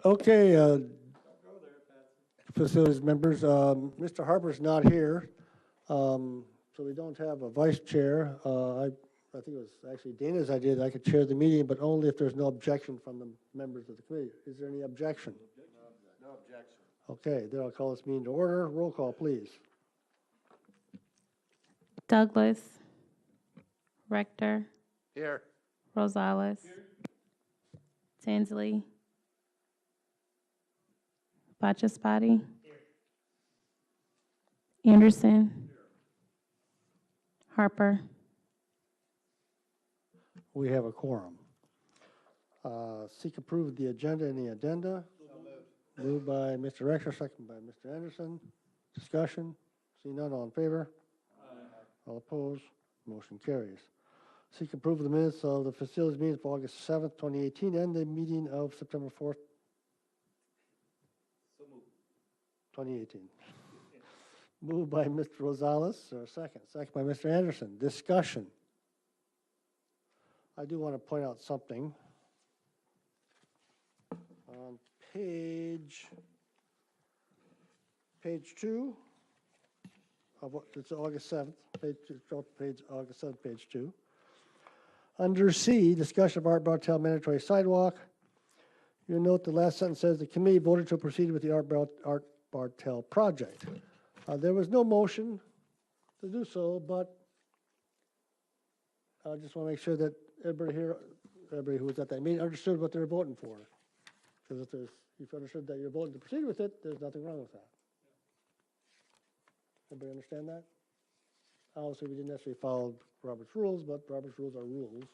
Okay, facilities members, Mr. Harper's not here, so we don't have a vice chair. I think it was actually Dana's idea that I could chair the meeting, but only if there's no objection from the members of the committee. Is there any objection? No objection. Okay, then I'll call this meeting to order. Roll call, please. Douglas. Rector. Here. Rosales. Tansley. Bachaspati. Anderson. Harper. We have a quorum. Seek approve of the agenda. Any addenda? Moved by Mr. Rector, second by Mr. Anderson. Discussion? See none, all in favor? All opposed? Motion carries. Seek approval of the minutes of the facilities meetings for August 7th, 2018, and the meeting of September 4th, 2018. Moved by Mr. Rosales, or second. Second by Mr. Anderson. Discussion. I do want to point out something. On page 2 of what, it's August 7th, page August 7th, page 2. Under C, discussion of Art Bartel mandatory sidewalk. You'll note the last sentence says the committee voted to proceed with the Art Bartel project. There was no motion to do so, but I just want to make sure that everybody who was at that meeting understood what they were voting for. Because if you've understood that you're voting to proceed with it, there's nothing wrong with that. Everybody understand that? Obviously, we didn't necessarily follow Robert's rules, but Robert's rules are rules.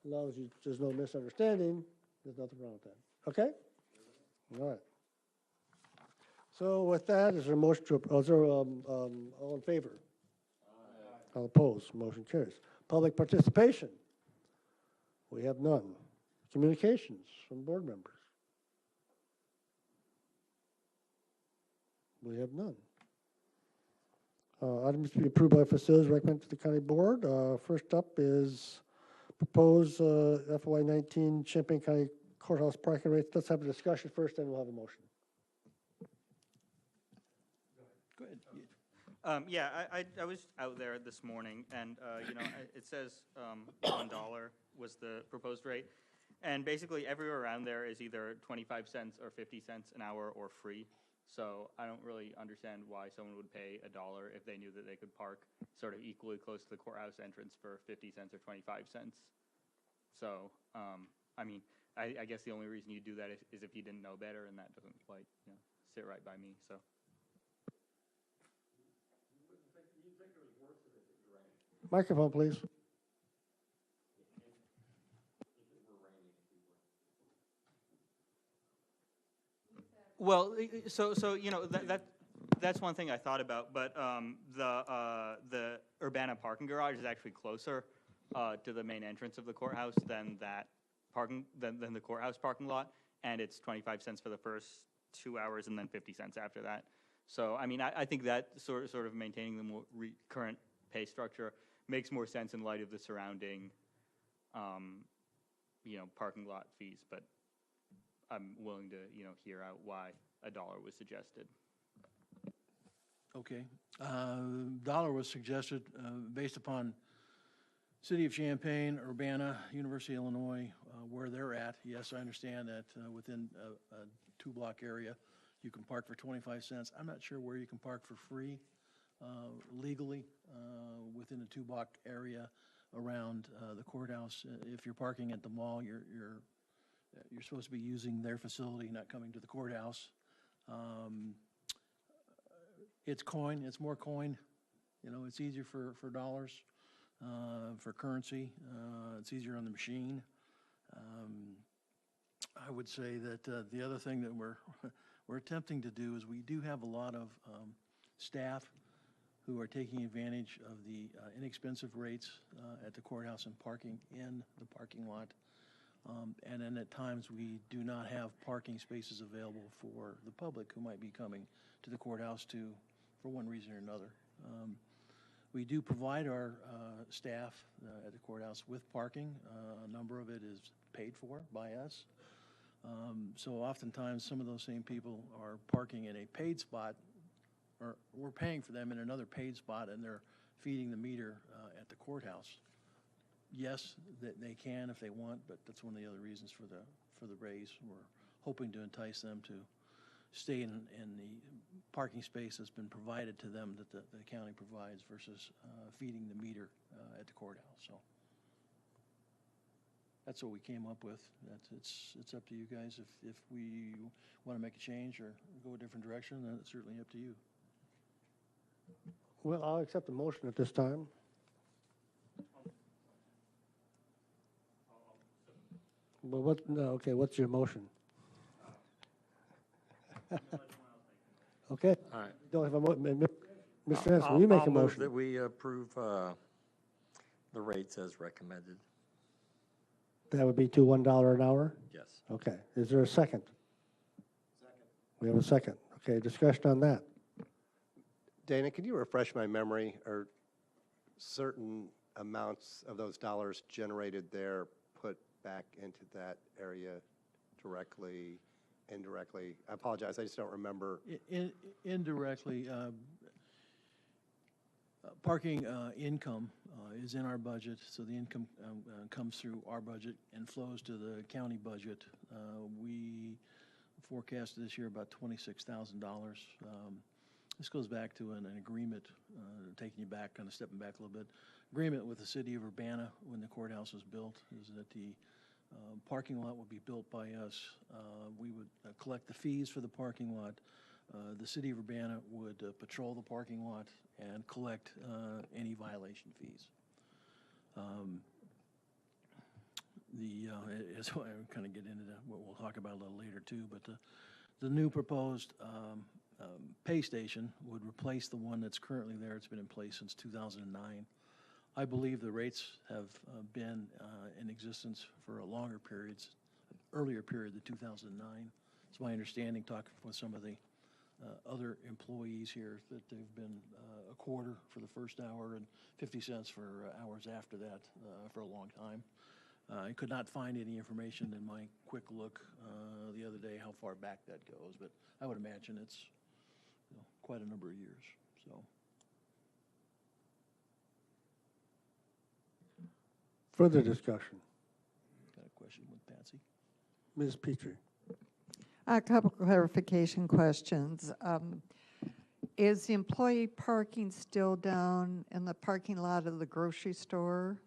As long as there's no misunderstanding, there's nothing wrong with that. Okay? All right. So with that, is there a motion to, all in favor? Aye. All opposed? Motion carries. Public participation? We have none. Communications from board members? We have none. Items to be approved by facilities recommended to the county board. First up is proposed FY19 Champaign County Courthouse parking rates. Let's have a discussion first, then we'll have a motion. Go ahead. Yeah, I was out there this morning, and it says $1 was the proposed rate, and basically everywhere around there is either 25 cents or 50 cents an hour or free. So I don't really understand why someone would pay $1 if they knew that they could park sort of equally close to the courthouse entrance for 50 cents or 25 cents. So I mean, I guess the only reason you do that is if you didn't know better, and that doesn't quite sit right by me. So. Microphone, please. Well, so that's one thing I thought about, but the Urbana parking garage is actually closer to the main entrance of the courthouse than the courthouse parking lot, and it's 25 cents for the first 2 hours and then 50 cents after that. So I mean, I think that sort of maintaining the more current pay structure makes more sense in light of the surrounding parking lot fees, but I'm willing to, hear out why $1 was suggested. Okay. Dollar was suggested based upon City of Champaign, Urbana, University of Illinois, where they're at. Yes, I understand that within a 2-block area, you can park for 25 cents. I'm not sure where you can park for free legally within a 2-block area around the courthouse. If you're parking at the mall, you're supposed to be using their facility, not coming to the courthouse. It's coin. It's more coin. It's easier for dollars, for currency. It's easier on the machine. I would say that the other thing that we're attempting to do is we do have a lot of staff who are taking advantage of the inexpensive rates at the courthouse and parking in the parking lot. And then at times we do not have parking spaces available for the public who might be coming to the courthouse for one reason or another. We do provide our staff at the courthouse with parking. A number of it is paid for by us. So oftentimes, some of those same people are parking in a paid spot, or we're paying for them in another paid spot, and they're feeding the meter at the courthouse. Yes, that they can if they want, but that's one of the other reasons for the raise. We're hoping to entice them to stay in the parking space that's been provided to them that the county provides versus feeding the meter at the courthouse. So that's what we came up with. It's up to you guys. If we want to make a change or go a different direction, then it's certainly up to you. Well, I'll accept the motion at this time. Well, okay, what's your motion? Okay. All right. Don't have a Mr. Hanson, will you make a I'll move motion? that we approve the rates as recommended. That would be to $1 an hour? Yes. Okay. Is there a second? Second. We have a second. Okay, discussion on that. Dana, can you refresh my memory? Are certain amounts of those dollars generated there put back into that area directly, indirectly? I apologize, I just don't remember. Indirectly, parking income is in our budget, so the income comes through our budget and flows to the county budget. We forecasted this year about $26,000. This goes back to an agreement, taking you back, kind of stepping back a little bit, agreement with the city of Urbana when the courthouse was built, is that the parking lot would be built by us. We would collect the fees for the parking lot. The city of Urbana would patrol the parking lot and collect any violation fees. As I kind of get into what we'll talk about a little later too, but the new proposed pay station would replace the one that's currently there. It's been in place since 2009. I believe the rates have been in existence for a longer periods, earlier period than 2009. It's my understanding, talking with some of the other employees here, that they've been a quarter for the first hour and 50 cents for hours after that for a long time. I could not find any information in my quick look the other day how far back that goes, but I would imagine it's quite a number of years. So. Further discussion. Got a question with Patsy? Ms. Petrie. A couple clarification questions. Is the employee parking still down in the parking lot of the grocery store?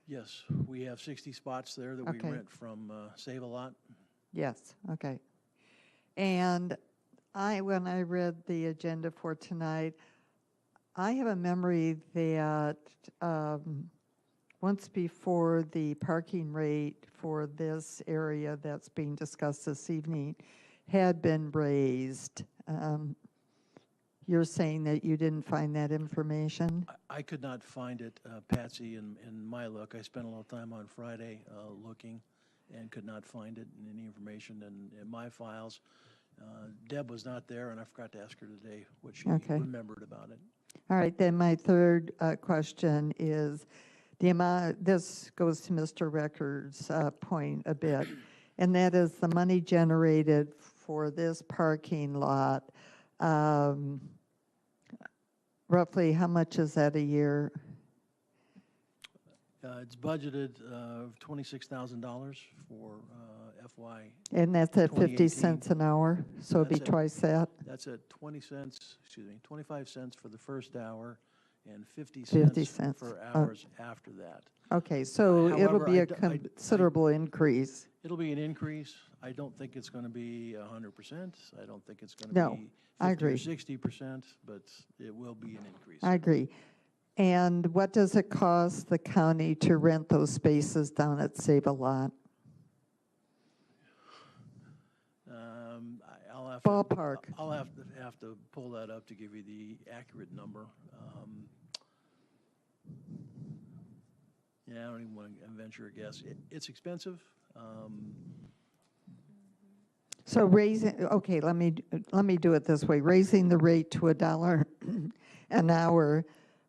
Yes, we have 60 spots there that we Okay. rent from Save-A-Lot. Yes, okay. And when I read the agenda for tonight, I have a memory that once before the parking rate for this area that's being discussed this evening had been raised. You're saying that you didn't find that information? I could not find it, Patsy, in my look. I spent a little time on Friday looking and could not find it in any information in my files. Deb was not there, and I forgot to ask her today what she remembered about it. All right, then my third question is the amount, this goes to Mr. Recker's point a bit, and that is the money generated for this parking lot. Roughly, how much is that a year? It's budgeted $26,000 for FY. And that's at 50 2018. cents an hour, so it'd be That's it. twice that? That's at 25 cents for the first hour and 50 50 cents cents. for hours after that. Okay, so it'll However, be I a d- I- considerable increase. It'll be an increase. I don't think it's going to be 100%. I don't think it's going to No, be I 50 or agree. 60%, but it will be an increase. I agree. And what does it cost the county to rent those spaces down at Save-A-Lot? I'll have Ballpark. I'll have to pull that up to give you the accurate number. Yeah, I don't even want to venture a guess. It's expensive. So raising, okay, let me do it this way. Raising the rate to $1 an hour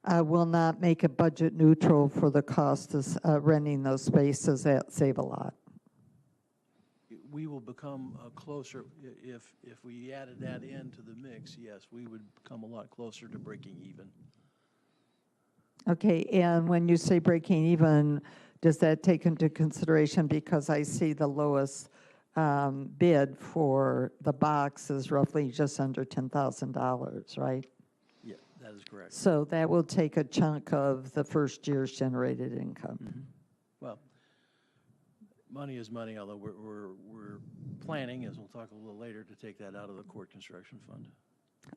will not make it budget neutral for the cost of renting those spaces at Save-A-Lot. we will become closer, if we added that into the mix, yes, we would come a lot closer to breaking even. Okay, and when you say breaking even, does that take into consideration, because I see the lowest bid for the box is roughly just under $10,000, right? Yeah, that is correct. So that will take a chunk of the first year's generated income. Well, money is money, although we're planning, as we'll talk a little later, to take that out of the court construction fund.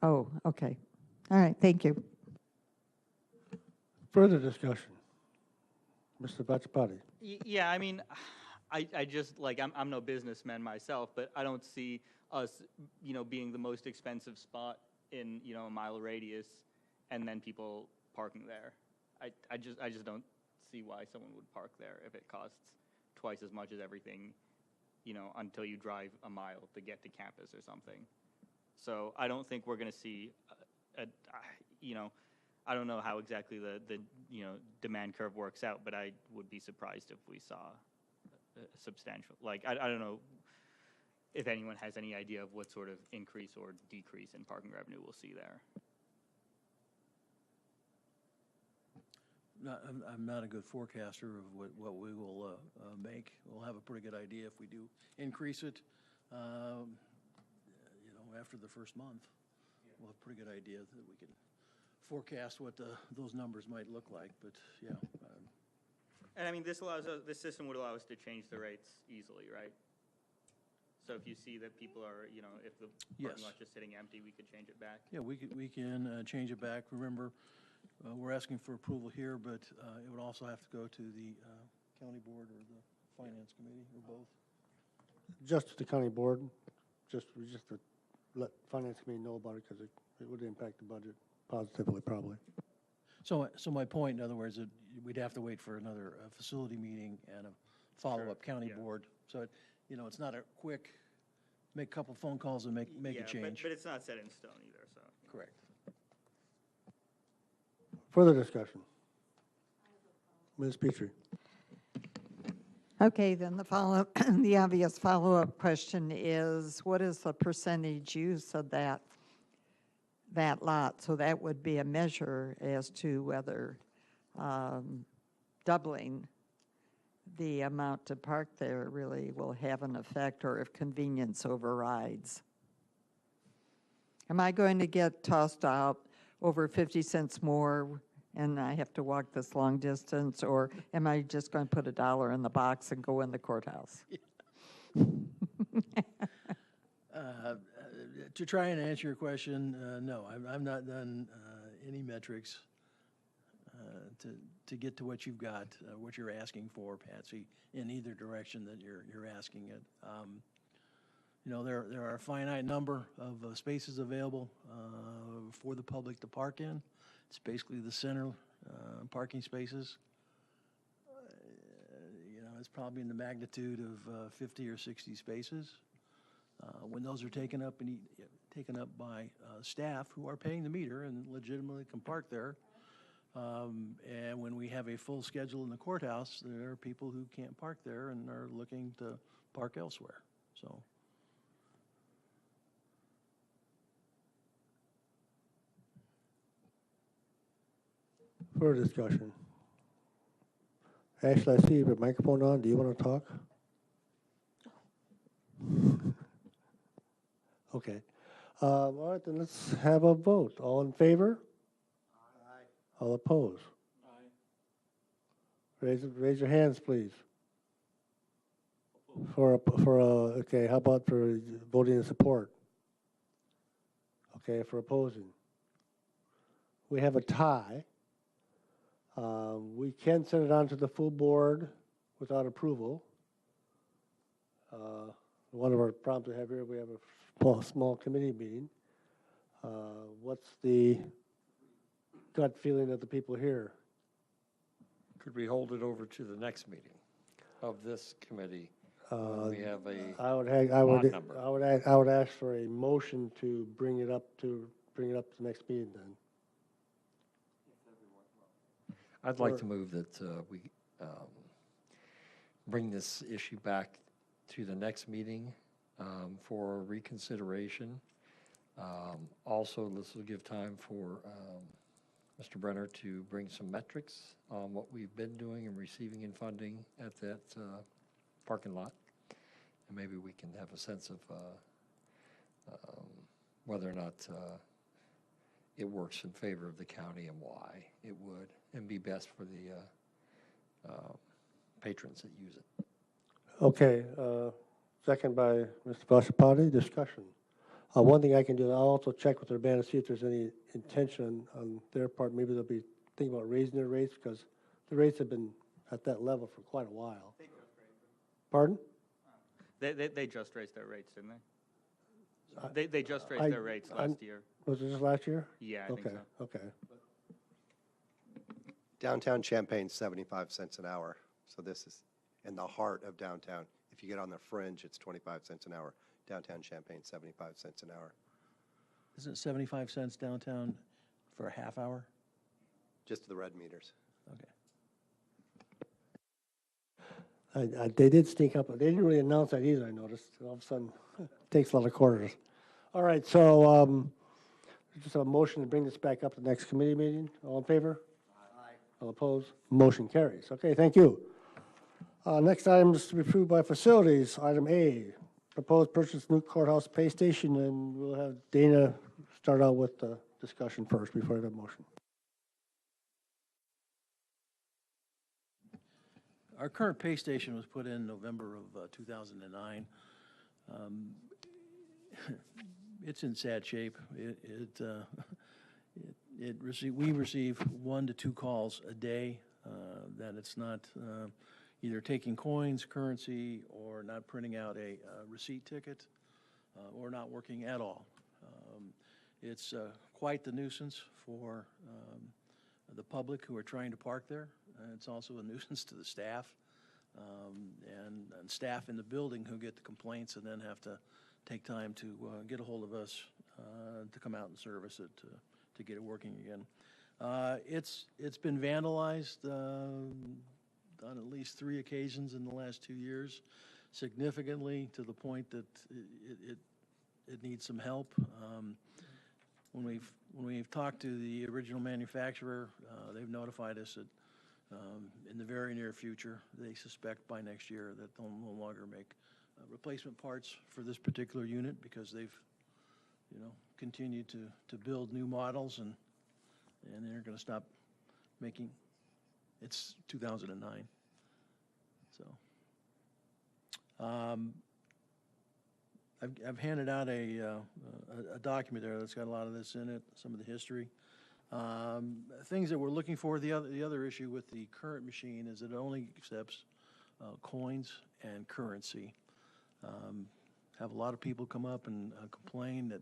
Oh, okay. All right, thank you. Further discussion? Mr. Bachapati? Yeah, I mean, I just, like, I'm no businessman myself, but I don't see us, being the most expensive spot in, a mile radius, and then people parking there. I just don't see why someone would park there if it costs twice as much as everything, until you drive a mile to get to campus or something. So I don't think we're going to see, I don't know how exactly the demand curve works out, but I would be surprised if we saw a substantial, like, I don't know if anyone has any idea of what sort of increase or decrease in parking revenue we'll see there. I'm not a good forecaster of what we will make. We'll have a pretty good idea if we do increase it, after the first month. We'll have a pretty good idea that we can forecast what those numbers might look like, but yeah. And I mean, this system would allow us to change the rates easily, right? So if you see that people are, if the parking Yes. lot's just sitting empty, we could change it back. Yeah, we can change it back. Remember, we're asking for approval here, but it would also have to go to the county board or the finance committee, or both. Just the county board, just to let finance committee know about it, because it would impact the budget positively, probably. So my point, in other words, that we'd have to wait for another facility meeting and a follow-up county yeah. board. So, it's not a quick, make a couple phone calls and make Yeah, a change. but it's not set in stone either, so. Correct. Further discussion? Ms. Petrie? Okay, then the obvious follow-up question is, what is the percentage use of that lot? So that would be a measure as to whether doubling the amount to park there really will have an effect, or if convenience overrides. Am I going to get tossed out over 50 cents more and I have to walk this long distance, or am I just going to put $1 in the box and go in the courthouse? To try and answer your question, no, I've not done any metrics to get to what you've got, what you're asking for, Patsy, in either direction that you're asking it. There are a finite number of spaces available for the public to park in. It's basically the center parking spaces. It's probably in the magnitude of 50 or 60 spaces. When those are taken up by staff who are paying the meter and legitimately can park there, and when we have a full schedule in the courthouse, there are people who can't park there and are looking to park elsewhere. So. Further discussion? Ashley, I see your microphone on. Do you want to talk? Okay. All right, then let's have a vote. All in favor? Aye. All opposed? Aye. Raise your hands, please. Okay, how about for voting in support? Okay, for opposing. We have a tie. We can send it on to the full board without approval. One of our problems we have here, we have a small committee meeting. What's the gut feeling of the people here? Could we hold it over to the next meeting of this committee? When we have a odd number. I would ask for a motion to bring it up to the next meeting then. I'd like to move that we bring this issue back to the next meeting for reconsideration. Also, this will give time for Mr. Brenner to bring some metrics on what we've been doing and receiving in funding at that parking lot. And maybe we can have a sense of whether or not it works in favor of the county and why it would, and be best for the patrons that use it. Okay, second by Mr. Vashapati, discussion. One thing I can do, I'll also check with their band to see if there's any intention on their part. Maybe they'll be thinking about raising their rates, because the rates have been at that level for quite a while. Pardon? They just raised their rates, didn't they? They just raised their rates last year. Was it just last year? Yeah, I think so. Okay. Downtown Champaign, 75 cents an hour. So this is in the heart of downtown. If you get on the fringe, it's 25 cents an hour. Downtown Champaign, 75 cents an hour. Isn't it 75 cents downtown for a half hour? Just the red meters. Okay. They did sneak up, they didn't really announce that either, I noticed. All of a sudden, it takes a lot of quarters. All right, so just a motion to bring this back up to the next committee meeting. All in favor? Aye. All opposed? Motion carries. Okay, thank you. Next item is to be approved by facilities. Item A, proposed purchase new courthouse pay station, and we'll have Dana start out with the discussion first before the motion. Our current pay station was put in November of 2009. It's in sad shape. We receive 1 to 2 calls a day that it's not either taking coins, currency, or not printing out a receipt ticket, or not working at all. It's quite the nuisance for the public who are trying to park there. It's also a nuisance to the staff and staff in the building who get the complaints and then have to take time to get a hold of us to come out and service it to get it working again. It's been vandalized on at least 3 occasions in the last 2 years, significantly to the point that it needs some help. When we've talked to the original manufacturer, they've notified us that in the very near future, they suspect by next year that they'll no longer make replacement parts for this particular unit because they've, continued to build new models and they're going to stop making. It's 2009. So I've handed out a document there that's got a lot of this in it, some of the history. Things that we're looking for, the other issue with the current machine is it only accepts coins and currency. Have a lot of people come up and complain that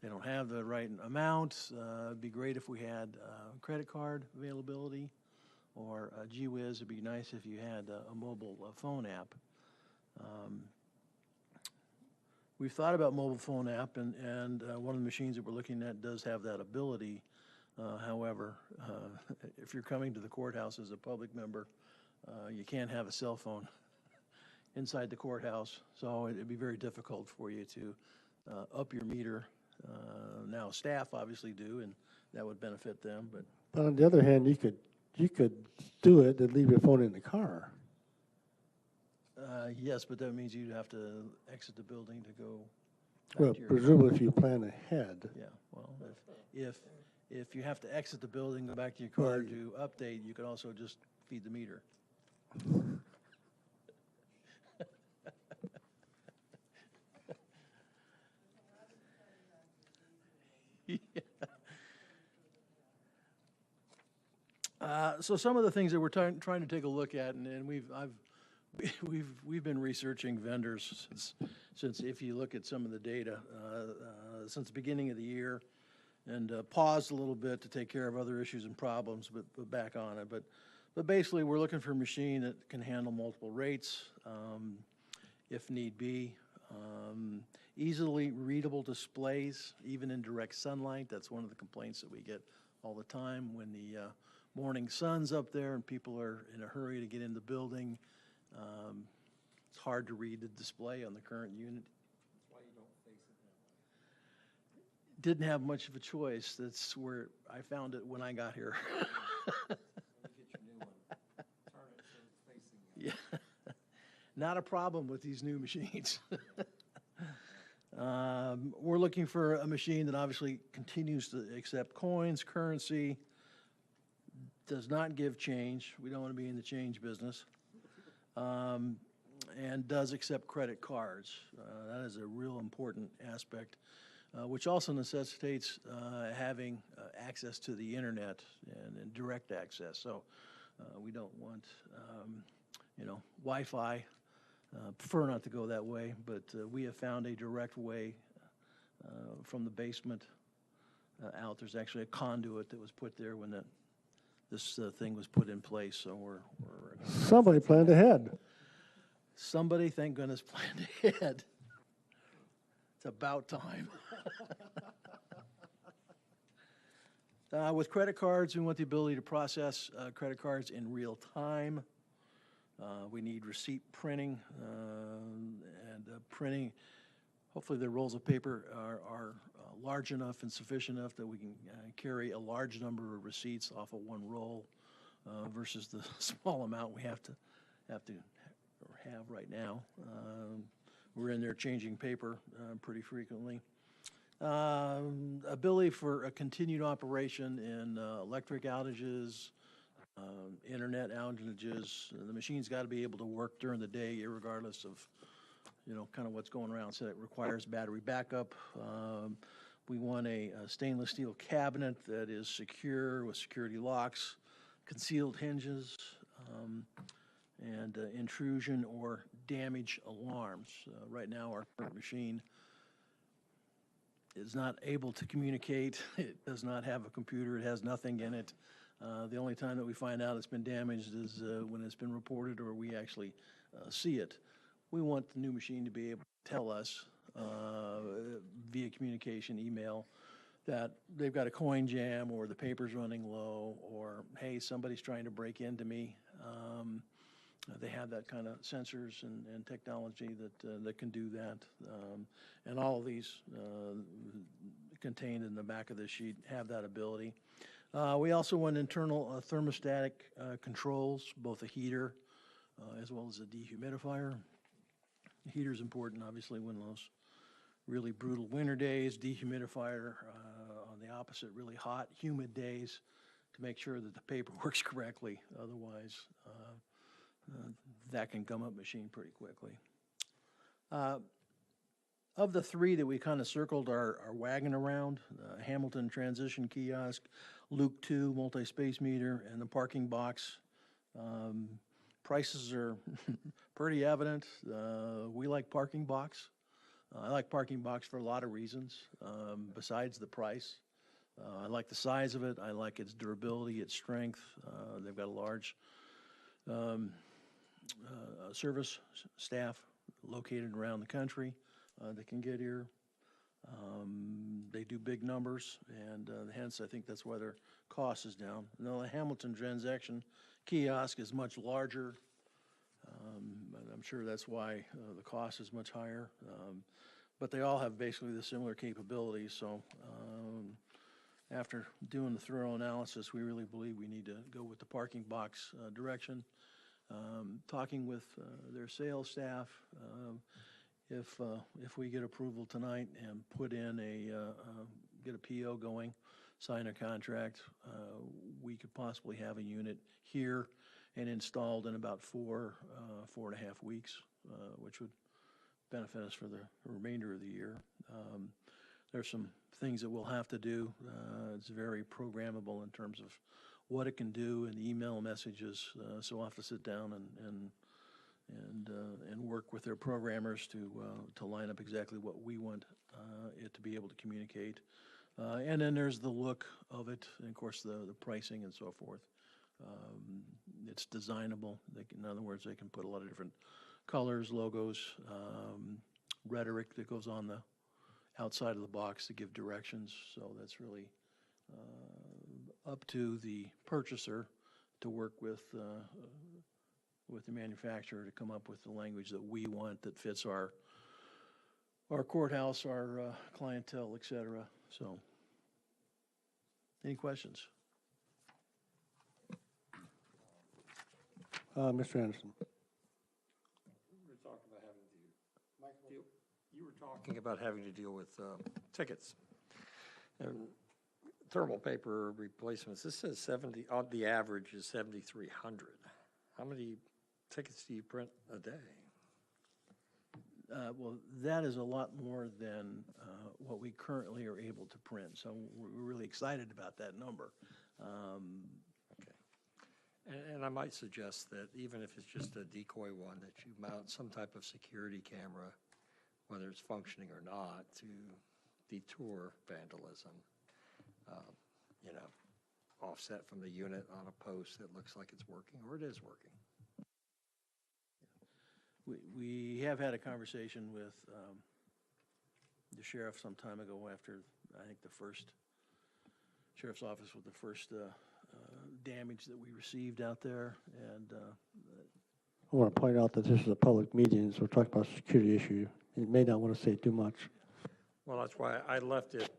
they don't have the right amount. It'd be great if we had credit card availability, or gee whiz, it'd be nice if you had a mobile phone app. We've thought about mobile phone app, and one of the machines that we're looking at does have that ability. However, if you're coming to the courthouse as a public member, you can't have a cell phone inside the courthouse, so it'd be very difficult for you to up your meter. Now, staff obviously do, and that would benefit them. But on the other hand, you could do it and leave your phone in the car. yes, but that means you'd have to exit the building to go back Well, to your presumably if you plan ahead. Yeah, well, if you have to exit the building, go back to your car Right. to update, you could also just feed the meter. Yeah. So some of the things that we're trying to take a look at, and we've been researching vendors since if you look at some of the data since the beginning of the year, and paused a little bit to take care of other issues and problems, but back on it. But basically, we're looking for a machine that can handle multiple rates, if need be. Easily readable displays, even in direct sunlight. That's one of the complaints that we get all the time when the morning sun's up there and people are in a hurry to get in the building. It's hard to read the display on the current unit. Didn't have much of a choice. That's where I found it when I got here. Yeah, not a problem with these new machines. We're looking for a machine that obviously continues to accept coins, currency, does not give change. We don't want to be in the change business. And does accept credit cards. That is a real important aspect, which also necessitates having access to the internet and direct access. So we don't want, Wi-Fi. Prefer not to go that way, but we have found a direct way from the basement out. There's actually a conduit that was put there when this thing was put in place. So we're Somebody planned ahead. somebody, thank goodness, planned ahead. It's about time. With credit cards, we want the ability to process credit cards in real time. We need receipt printing and printing. Hopefully the rolls of paper are large enough and sufficient enough that we can carry a large number of receipts off of one roll versus the small amount we have right now. We're in there changing paper pretty frequently. Ability for a continued operation in electric outages, internet outages. The machine's got to be able to work during the day, irregardless of, kind of what's going around. So it requires battery backup. We want a stainless steel cabinet that is secure with security locks, concealed hinges, and intrusion or damage alarms. Right now, our current machine is not able to communicate. It does not have a computer. It has nothing in it. The only time that we find out it's been damaged is when it's been reported or we actually see it. We want the new machine to be able to tell us via communication, email, that they've got a coin jam or the paper's running low or, hey, somebody's trying to break into me. They have that kind of sensors and technology that can do that. And all of these contained in the back of the sheet have that ability. We also want internal thermostatic controls, both a heater as well as a dehumidifier. The heater is important, obviously, when those really brutal winter days. Dehumidifier on the opposite, really hot, humid days to make sure that the paper works correctly. Otherwise, that can gum up machine pretty quickly. Of the three that we kind of circled our wagon around, Hamilton Transition Kiosk, Luke 2 multi-space meter, and the parking box, prices are pretty evident. We like parking box. I like parking box for a lot of reasons besides the price. I like the size of it. I like its durability, its strength. They've got a large service staff located around the country that can get here. They do big numbers, and hence I think that's why their cost is down. Now, the Hamilton Transaction Kiosk is much larger. I'm sure that's why the cost is much higher. But they all have basically the similar capabilities. So after doing the thorough analysis, we really believe we need to go with the parking box direction. Talking with their sales staff, if we get approval tonight and put in get a PO going, sign a contract, we could possibly have a unit here and installed in about 4.5 weeks, which would benefit us for the remainder of the year. There's some things that we'll have to do. It's very programmable in terms of what it can do and email messages. So we'll have to sit down and work with their programmers to line up exactly what we want it to be able to communicate. And then there's the look of it, and of course the pricing and so forth. It's designable. In other words, they can put a lot of different colors, logos, rhetoric that goes on the outside of the box to give directions. So that's really up to the purchaser to work with with the manufacturer to come up with the language that we want that fits our courthouse, our clientele, et cetera. So, any questions? Mr. Anderson. You were talking about having to deal with tickets and thermal paper replacements. This says 70, the average is 7,300. How many tickets do you print a day? Well, that is a lot more than what we currently are able to print, so we're really excited about that number. Okay. And I might suggest that even if it's just a decoy one, that you mount some type of security camera, whether it's functioning or not, to deter vandalism. You know, offset from the unit on a post that looks like it's working, or it is working. We have had a conversation with the sheriff some time ago after, I think, the first sheriff's office with the first damage that we received out there, and I want to point out that this is a public meeting, so we're talking about a security issue. You may not want to say too much. Well, that's why I left it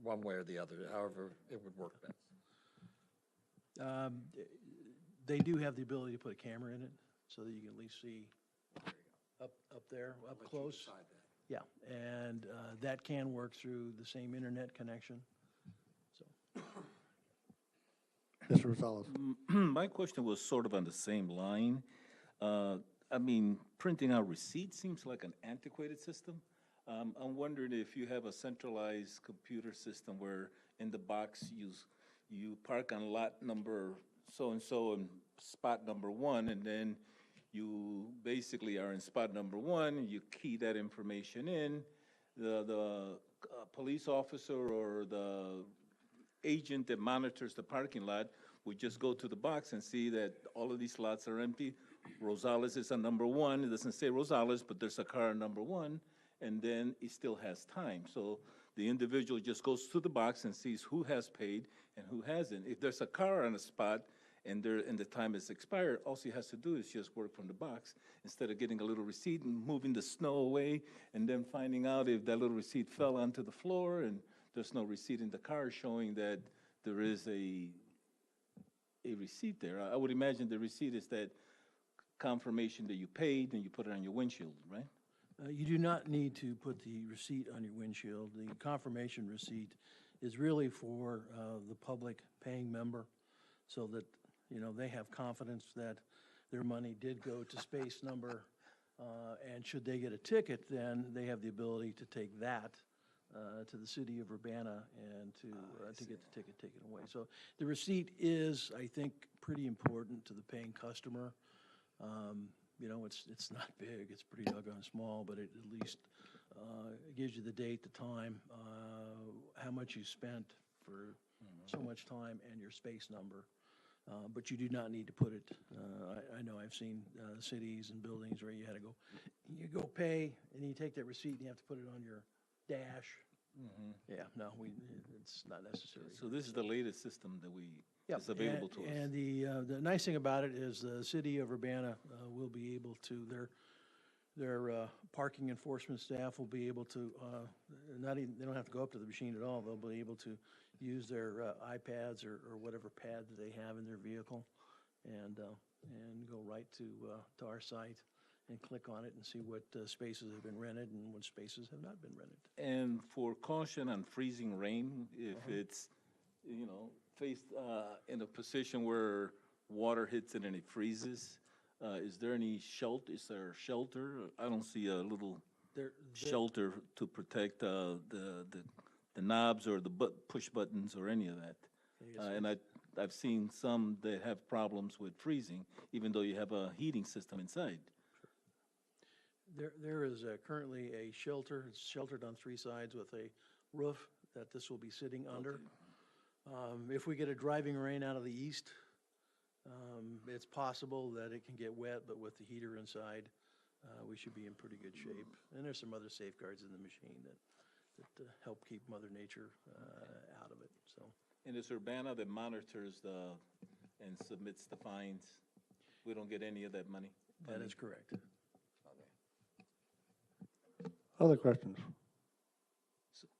one way or the other, however it would work best. they do have the ability to put a camera in it so that you can at least see up there, up close. Yeah, and that can work through the same internet connection. So, Mr. Rosales. My question was sort of on the same line. I mean, printing out receipts seems like an antiquated system. I'm wondering if you have a centralized computer system where in the box you park on lot number so-and-so and spot number 1, and then you basically are in spot number 1, you key that information in, the police officer or the agent that monitors the parking lot would just go to the box and see that all of these slots are empty. Rosales is on number 1. It doesn't say Rosales, but there's a car on number 1, and then it still has time. So the individual just goes to the box and sees who has paid and who hasn't. If there's a car on a spot and the time is expired, all he has to do is just work from the box instead of getting a little receipt and moving the snow away and then finding out if that little receipt fell onto the floor and there's no receipt in the car showing that there is a receipt there. I would imagine the receipt is that confirmation that you paid and you put it on your windshield, right? you do not need to put the receipt on your windshield. The confirmation receipt is really for the public paying member so that, you know, they have confidence that their money did go to space number. And should they get a ticket, then they have the ability to take that to the city of Urbana and to get the ticket taken away. So the receipt is, I think, pretty important to the paying customer. You know, it's not big, it's pretty doggone small, but it at least gives you the date, the time, how much you spent for so much time, and your space number. But you do not need to put it, I know I've seen cities and buildings where you had to go, you go pay, and you take that receipt, and you have to put it on your dash. Yeah, no, it's not necessary. So this is the latest system that Yep, is available to us. And the nice thing about it is the city of Urbana will be able to, their parking enforcement staff will be able to, they don't have to go up to the machine at all. They'll be able to use their iPads or whatever pad that they have in their vehicle and go right to our site and click on it and see what spaces have been rented and what spaces have not been rented. And for caution on freezing rain, if it's, you know, faced in a position where water hits it and it freezes, is there any shelter? Is there a shelter? I don't see a little shelter to protect the knobs or the push buttons or any of that. And I've seen some that have problems with freezing, even though you have a heating system inside. There is currently a shelter. It's sheltered on 3 sides with a roof that this will be sitting under. If we get a driving rain out of the east, it's possible that it can get wet, but with the heater inside, we should be in pretty good shape. And there's some other safeguards in the machine that help keep Mother Nature out of it. So. And it's Urbana that monitors and submits the fines We don't get any of that money? That is correct. Other questions?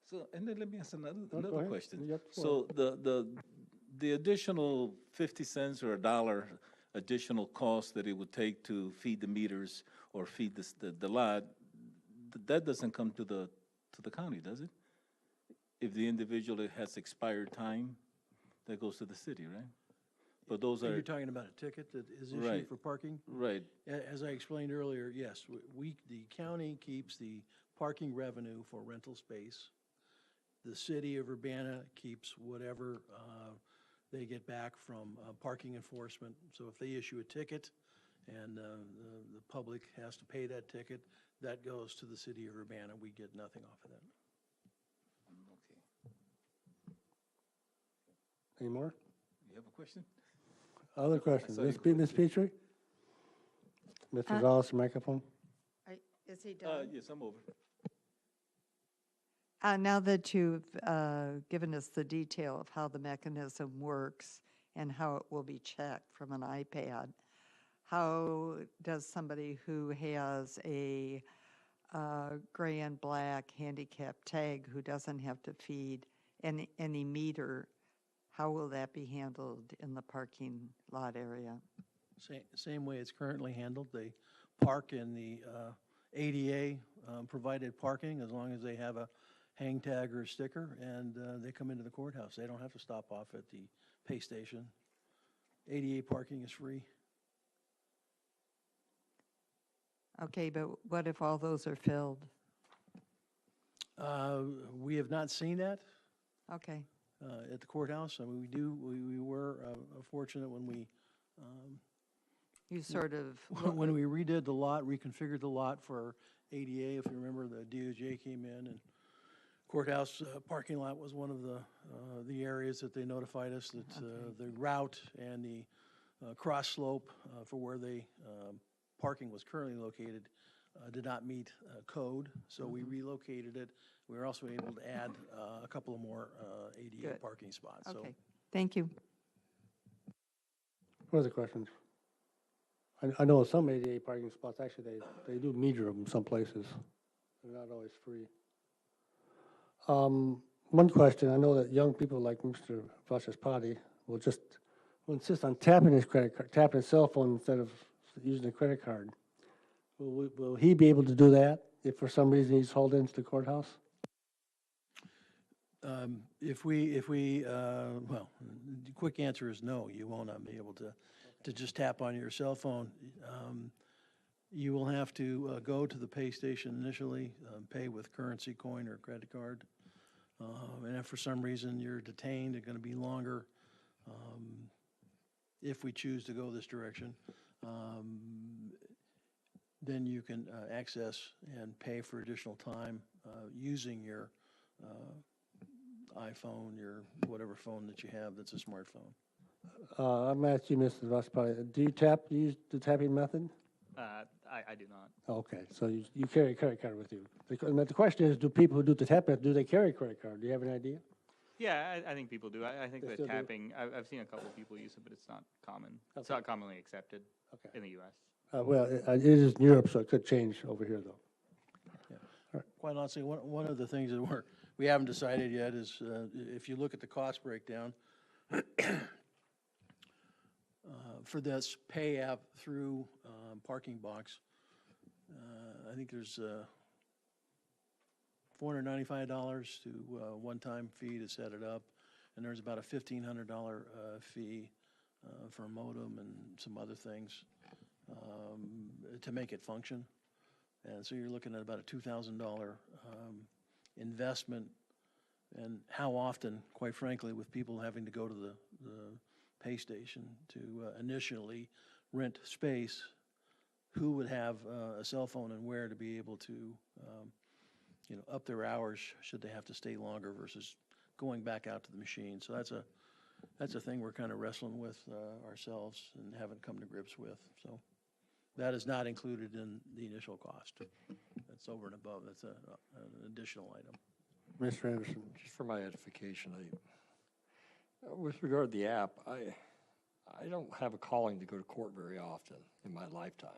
So, and then let me ask go another ahead. question. You got the floor. So the additional 50 cents or $1 additional cost that it would take to feed the meters or feed the lot, that doesn't come to the county, does it? If the individual has expired time, that goes to the city, right? But those You're are, talking about a ticket that is issued Right. for parking? right, As I explained earlier, yes, the county keeps the parking revenue for rental space. The city of Urbana keeps whatever they get back from parking enforcement. So if they issue a ticket and the public has to pay that ticket, that goes to the city of Urbana. We get nothing off of that. okay. Any more? You have a question? Other questions? saw you Ms. Petrie? Mr. Gonzalez, microphone? Is he done? Yes, I'm over. Now that you've given us the detail of how the mechanism works and how it will be checked from an iPad, how does somebody who has a gray and black handicap tag who doesn't have to feed any meter, how will that be handled in the parking lot area? Same way it's currently handled. They park in the ADA provided parking as long as they have a hang tag or a sticker, and they come into the courthouse. They don't have to stop off at the pay station. ADA parking is free. Okay, but what if all those are filled? We have not seen that Okay, at the courthouse. I mean, we were fortunate when we you sort of, when we redid the lot, reconfigured the lot for ADA. If you remember, the DOJ came in, and courthouse parking lot was one of the areas that they notified us that the route and the cross slope for where they parking was currently located did not meet code, so we relocated it. We were also able to add a couple of more ADA Good. parking spots. So okay, thank you. Further questions? I know some ADA parking spots, actually, they do meter them some places. They're not always free. One question, I know that young people like Mr. Vashaspati will insist on tapping his credit card, tapping his cell phone instead of using a credit card. Will he be able to do that if for some reason he's hauled into the courthouse? if we, well, the quick answer is no, you will not be able to just tap on your cell phone. You will have to go to the pay station initially, pay with currency, coin, or credit card. And if for some reason you're detained, it's going to be longer if we choose to go this direction. Then you can access and pay for additional time using your iPhone, your whatever phone that you have that's a smartphone. I'm asking you, Mr. Vashaspati, do you use the tapping method? I do not. Okay, so you carry a credit card with you. The question is, do people who do the tap method, do they carry a credit card? Do you have any idea? Yeah, I think people do. I think They the still do? tapping, I've seen a couple of people use it, but it's not common. It's Okay. not commonly accepted Okay. in the U.S. Well, it is in Europe, so it could change over here, though. Quite honestly, one of the things that we haven't decided yet is if you look at the cost breakdown for this pay app through Parking Box, I think there's $495 to one-time fee to set it up, and there's about a $1,500 fee for a modem and some other things to make it function. And so you're looking at about a $2,000 investment. And how often, quite frankly, with people having to go to the pay station to initially rent space, who would have a cell phone and where to be able to, up their hours should they have to stay longer versus going back out to the machine. So that's a thing we're kind of wrestling with ourselves and haven't come to grips with. So that is not included in the initial cost. That's over and above. That's an additional item. Mr. Anderson. Just for my edification, with regard to the app, I don't have a calling to go to court very often in my lifetime.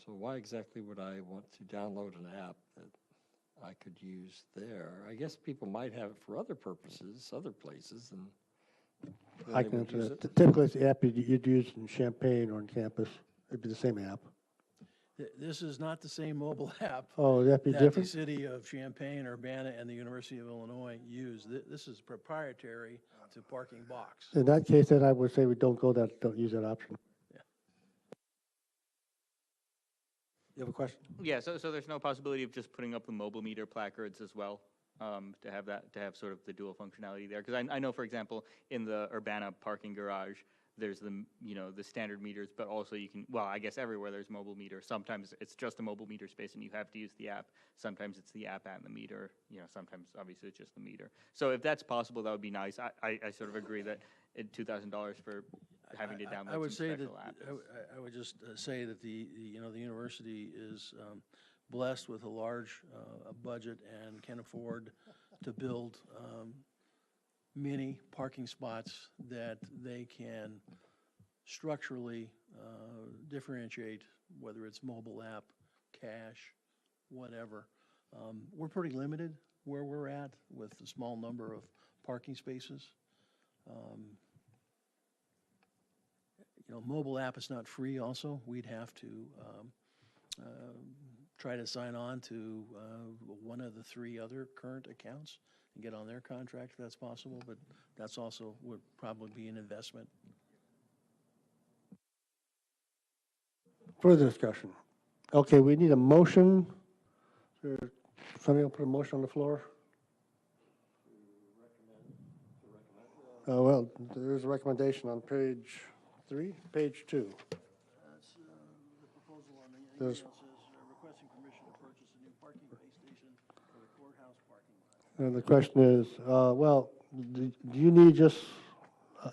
So why exactly would I want to download an app that I could use there? I guess people might have it for other purposes, other places, and then I they can would answer use that. it. Typically, it's the app you'd use in Champaign or on campus. It'd be the same app. This is not the same mobile app Oh, that'd be that the different? city of Champaign, Urbana, and the University of Illinois use. This is proprietary to Parking Box. In that case, then I would say we don't use that option. Yeah. You have a question? Yeah, so there's no possibility of just putting up the mobile meter placards as well, to have sort of the dual functionality there? Because I know, for example, in the Urbana parking garage, there's the standard meters, but also you can, well, I guess everywhere there's mobile meter. Sometimes it's just a mobile meter space and you have to use the app. Sometimes it's the app and the meter, sometimes obviously it's just the meter. So if that's possible, that would be nice. I sort of agree that $2,000 for having to download I would some say that, special app is- I would just say that the university is blessed with a large budget and can afford to build many parking spots that they can structurally differentiate, whether it's mobile app, cash, whatever. We're pretty limited where we're at with the small number of parking spaces. Mobile app is not free also. We'd have to try to sign on to one of the 3 other current accounts and get on their contract if that's possible, but that's also would probably be an investment. Further discussion. Okay, we need a motion. Somebody will put a motion on the floor? Well, there's a recommendation on page 3, page 2. That's the proposal on the email There's- says requesting permission to purchase a new parking base station for the courthouse parking lot. And the question is, do you need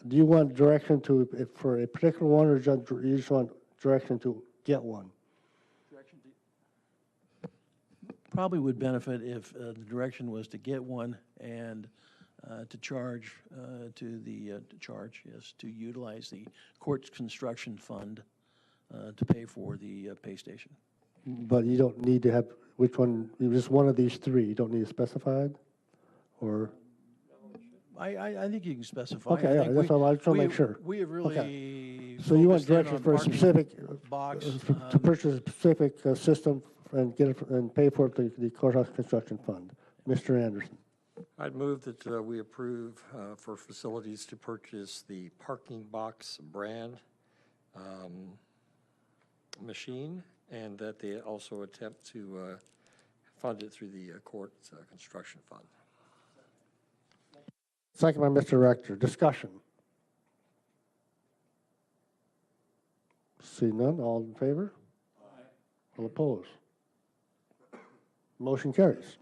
do you want direction for a particular one, or you just want direction to get one? Probably would benefit if the direction was to get one and to charge, to utilize the court's construction fund to pay for the pay station. But you don't need to have, which one, just one of these 3, you don't need it specified? Or, I think you can specify. okay, I yeah, think that's all, I just want to we make sure. We have really So you want focused in direction on for a parking specific, box. to purchase a specific system and get it, and pay for it through the courthouse construction fund. Mr. Anderson. I'd move that we approve for facilities to purchase the Parking Box brand machine, and that they also attempt to fund it through the court construction fund. Second by Mr. Rector. Discussion. See none, all in favor? Aye. All opposed? Motion carries.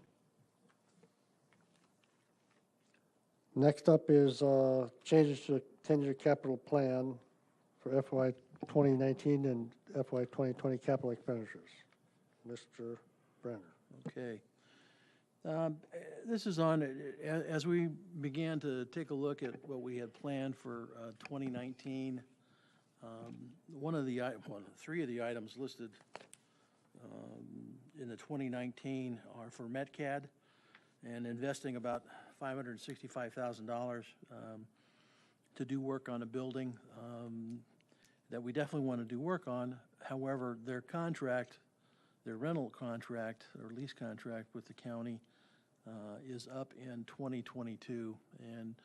Next up is changes to the 10-year capital plan for FY 2019 and FY 2020 capital expenditures. Mr. Brenner. Okay. This is on, as we began to take a look at what we had planned for 2019, three of the items listed in the 2019 are for MetCAD and investing about $565,000 to do work on a building that we definitely want to do work on. However, their rental contract or lease contract with the county is up in 2022. And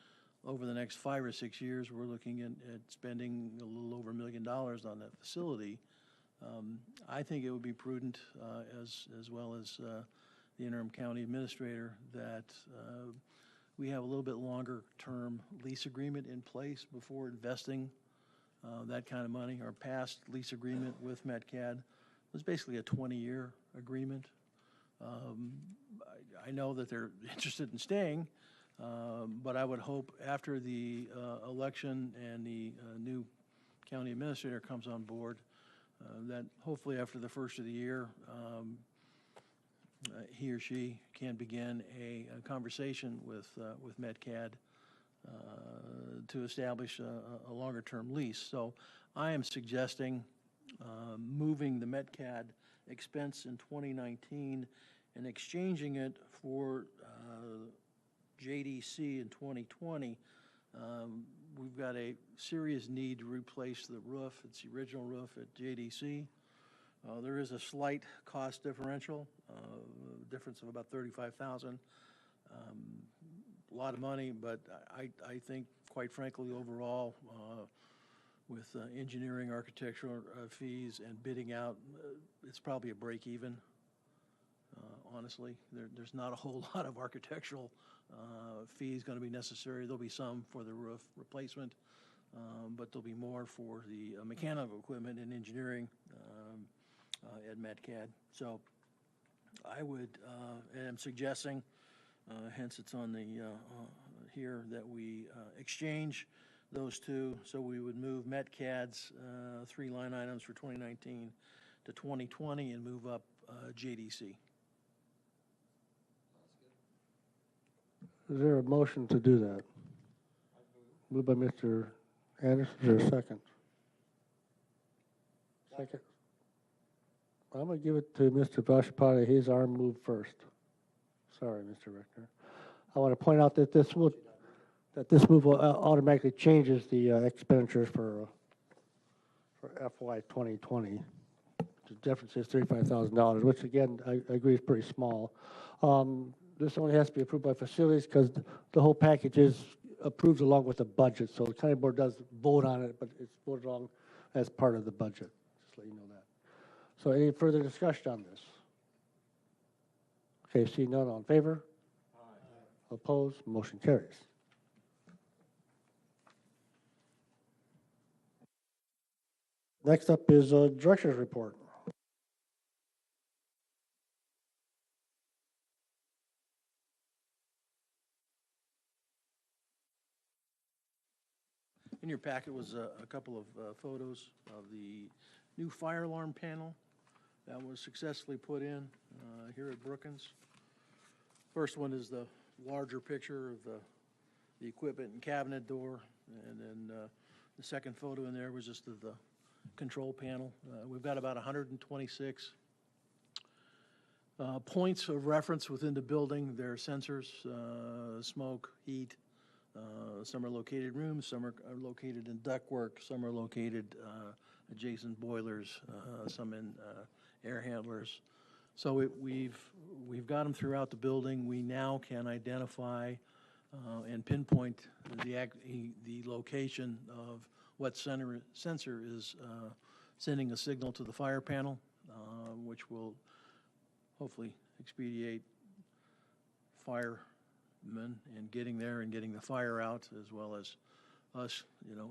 over the next 5 or 6 years, we're looking at spending a little over $1 million on that facility. I think it would be prudent, as well as the interim county administrator, that we have a little bit longer term lease agreement in place before investing that kind of money. Our past lease agreement with MetCAD was basically a 20-year agreement. I know that they're interested in staying, but I would hope after the election and the new county administrator comes on board, that hopefully after the first of the year, he or she can begin a conversation with MetCAD to establish a longer-term lease. So I am suggesting moving the MetCAD expense in 2019 and exchanging it for JDC in 2020. We've got a serious need to replace the roof. It's the original roof at JDC. There is a slight cost differential, difference of about $35,000. A lot of money, but I think, quite frankly, overall, with engineering, architectural fees, and bidding out, it's probably a break even. Honestly, there's not a whole lot of architectural fees going to be necessary. There'll be some for the roof replacement, but there'll be more for the mechanical equipment and engineering at MetCAD. So I would, and I'm suggesting, hence it's on the here, that we exchange those two. So we would move MetCAD's 3 line items for 2019 to 2020 and move up JDC. Is there a motion to do that? Moved by Mr. Anderson, is there a second? Second. I'm going to give it to Mr. Vashpati. His arm moved first. Sorry, Mr. Richter. I want to point out that this move automatically changes the expenditures for FY 2020. The difference is $35,000, which again, I agree is pretty small. This only has to be approved by facilities because the whole package is approved along with the budget. So the county board does vote on it, but it's voted on as part of the budget. Just let you know that. So any further discussion on this? Okay, see none, all in favor? Aye. Opposed? Motion carries. Next up is a director's report. In your packet was a couple of photos of the new fire alarm panel that was successfully put in here at Brookins. First one is the larger picture of the equipment and cabinet door, and then the second photo in there was just of the control panel. We've got about 126 points of reference within the building. There are sensors, smoke, heat. Some are located in rooms, some are located in ductwork, some are located adjacent boilers, some in air handlers. So we've got them throughout the building. We now can identify and pinpoint the location of what sensor is sending a signal to the fire panel, which will hopefully expedite firemen and getting there and getting the fire out, as well as us,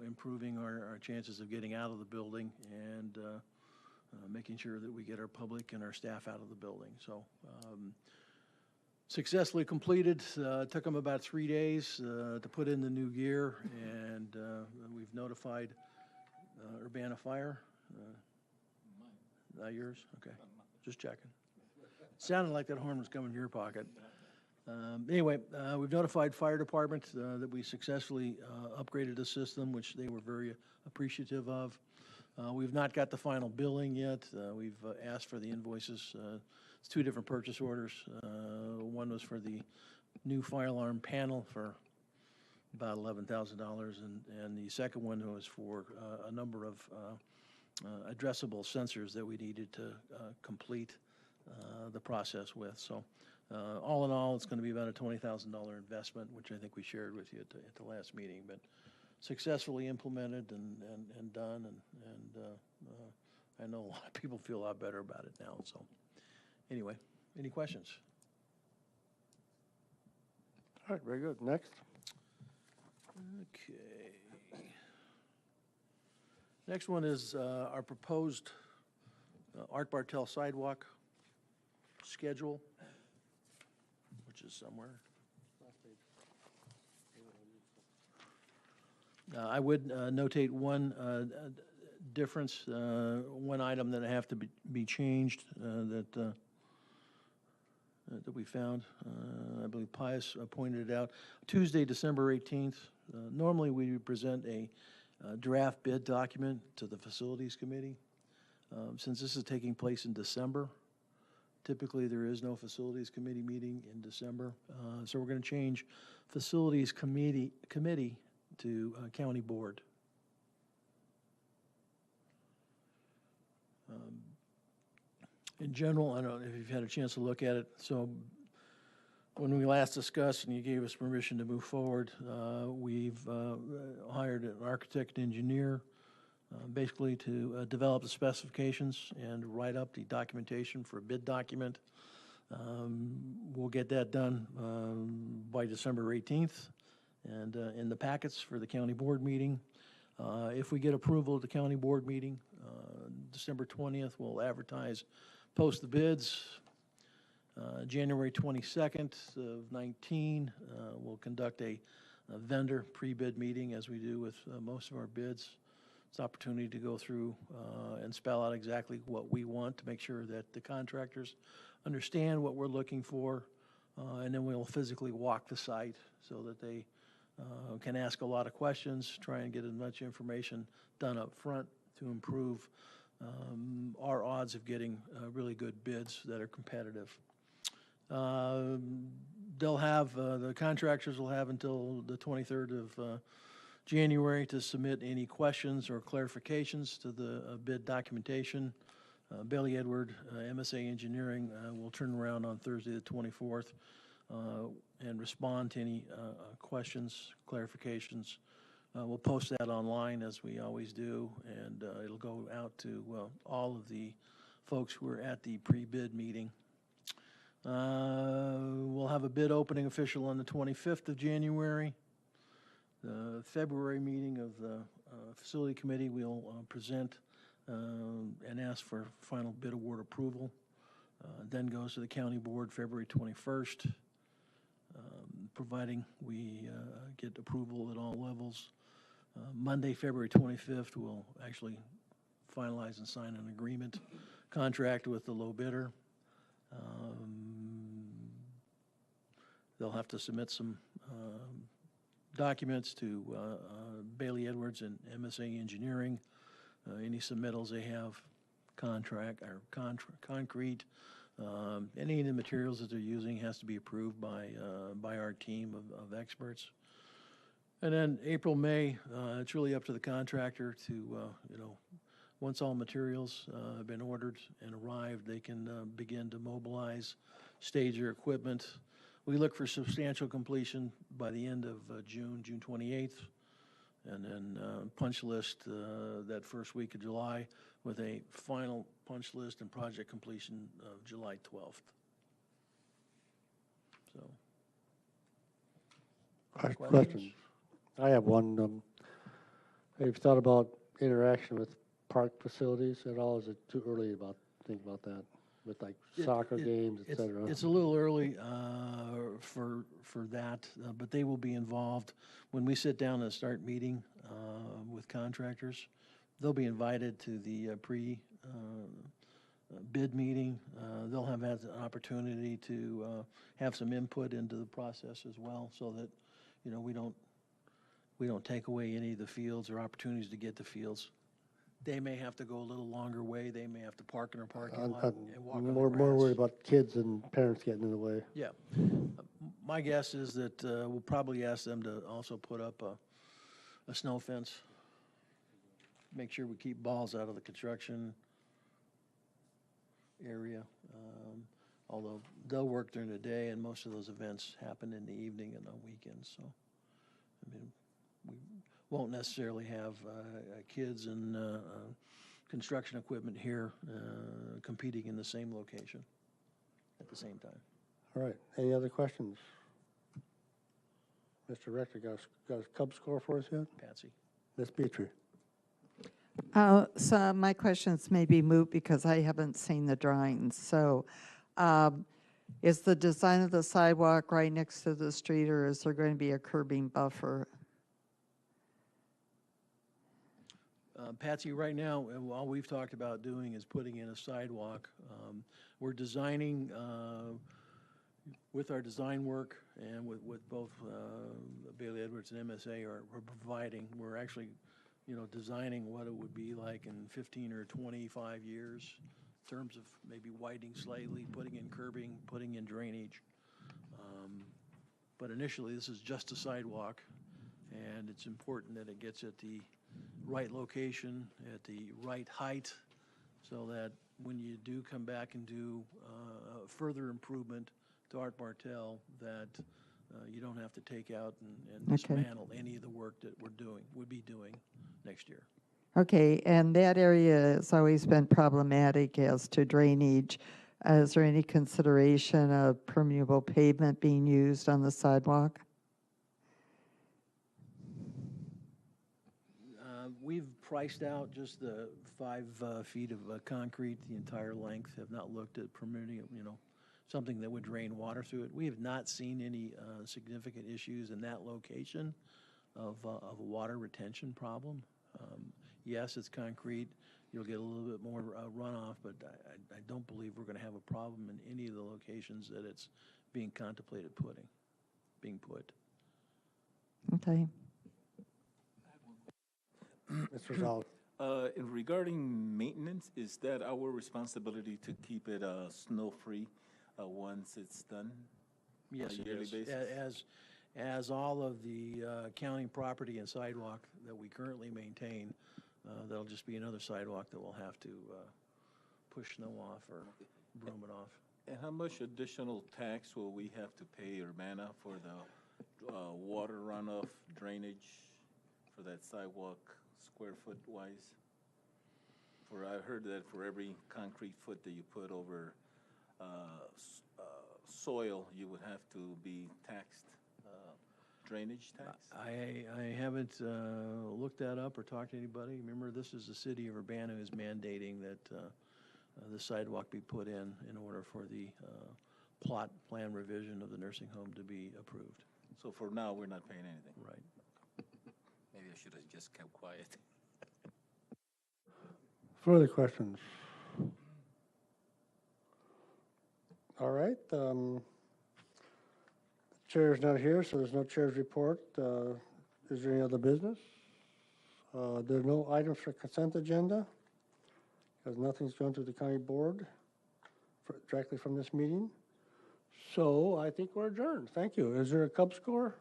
improving our chances of getting out of the building and making sure that we get our public and our staff out of the building. So successfully completed. Took them about 3 days to put in the new gear, and we've notified Urbana Fire. Not yours? Okay, just checking. Sounded like that horn was coming in your pocket. Anyway, we've notified fire department that we successfully upgraded the system, which they were very appreciative of. We've not got the final billing yet. We've asked for the invoices. It's 2 different purchase orders. One was for the new fire alarm panel for about $11,000, and the second one was for a number of addressable sensors that we needed to complete the process with. So all in all, it's going to be about a $20,000 investment, which I think we shared with you at the last meeting, but successfully implemented and done, and I know a lot of people feel a lot better about it now. So anyway, any questions? All right, very good. Next. Okay. Next one is our proposed Art Bartel sidewalk schedule, which is somewhere. I would notate one difference, one item that I have to be changed that we found. I believe Pius pointed it out. Tuesday, December 18th, Normally, we would present a draft bid document to the Facilities Committee. Since this is taking place in December, typically there is no Facilities Committee meeting in December. So we're going to change Facilities Committee to County Board. In general, I don't know if you've had a chance to look at it. So when we last discussed and you gave us permission to move forward, we've hired an architect engineer basically to develop the specifications and write up the documentation for a bid document. We'll get that done by December 18th and in the packets for the county board meeting. If we get approval at the county board meeting, December 20th, we'll advertise, post the bids. January 22nd of 19, we'll conduct a vendor pre-bid meeting as we do with most of our bids. It's an opportunity to go through and spell out exactly what we want to make sure that the contractors understand what we're looking for, and then we'll physically walk the site so that they can ask a lot of questions, try and get as much information done up front to improve our odds of getting really good bids that are competitive. They'll have, the contractors will have until the 23rd of January to submit any questions or clarifications to the bid documentation. Bailey Edward, MSA Engineering, will turn around on Thursday the 24th and respond to any questions, clarifications. We'll post that online as we always do, and it'll go out to all of the folks who are at the pre-bid meeting. We'll have a bid opening official on the 25th of January. The February meeting of the Facility Committee, we'll present and ask for final bid award approval. Then goes to the County Board February 21st, providing we get approval at all levels. Monday, February 25th, we'll actually finalize and sign an agreement contract with the low bidder. They'll have to submit some documents to Bailey Edwards and MSA Engineering. Any submittals they have, contract or concrete, any of the materials that they're using has to be approved by our team of experts. And then April, May, it's really up to the contractor to, once all materials have been ordered and arrived, they can begin to mobilize, stage their equipment. We look for substantial completion by the end of June 28th, and then punch list that first week of July with a final punch list and project completion of July 12th. So. Questions? I have one. Have you thought about interaction with park facilities at all? Is it too early about think about that with like soccer games, et cetera? It's a little early for that, but they will be involved when we sit down and start meeting with contractors. They'll be invited to the bid meeting. They'll have had an opportunity to have some input into the process as well, so that we don't take away any of the fields or opportunities to get the fields. They may have to go a little longer way. They may have to park in our parking lot and walk on the more grass. worried about kids and parents getting in the way. Yeah. My guess is that we'll probably ask them to also put up a snow fence. Make sure we keep balls out of the construction area. Although they'll work during the day, and most of those events happen in the evening and on weekends. So, I mean, we won't necessarily have kids and construction equipment here competing in the same location at the same time. All right. Any other questions? Mr. Rector, got a Cub score for us yet? Patsy? Ms. Petrie? So my questions may be moot because I haven't seen the drawings. So is the design of the sidewalk right next to the street, or is there going to be a curbing buffer? Patsy, right now, all we've talked about doing is putting in a sidewalk. We're designing with our design work and with both Bailey Edwards and MSA we're providing, we're actually, designing what it would be like in 15 or 25 years in terms of maybe widening slightly, putting in curbing, putting in drainage. But initially, this is just a sidewalk, and it's important that it gets at the right location, at the right height, so that when you do come back and do further improvement to Art Bartel, that you don't have to take out and Okay. dismantle any of the work that would be doing next year. Okay, and that area has always been problematic as to drainage. Is there any consideration of permeable pavement being used on the sidewalk? We've priced out just the 5 feet of concrete, the entire length, have not looked at permitting, something that would drain water through it. We have not seen any significant issues in that location of a water retention problem. Yes, it's concrete. You'll get a little bit more runoff, but I don't believe we're going to have a problem in any of the locations that it's being contemplated being put. Okay. Mr. Rosales. In regarding maintenance, is that our responsibility to keep it snow-free once it's done? Yes, On a it yearly is. basis? As all of the county property and sidewalk that we currently maintain, there'll just be another sidewalk that we'll have to push snow off or broom it off. And how much additional tax will we have to pay Urbana for the water runoff drainage for that sidewalk, square foot wise? I heard that for every concrete foot that you put over soil, you would have to be taxed, drainage tax? I haven't looked that up or talked to anybody. Remember, this is the city of Urbana who's mandating that the sidewalk be put in order for the plot plan revision of the nursing home to be approved. So for now, we're not paying anything? Right. Maybe I should have just kept quiet. Further questions? All right. Chair is not here, so there's no chair's report. Is there any other business? There are no items for consent agenda, because nothing's going to the county board directly from this meeting. So I think we're adjourned. Thank you. Is there a Cub score?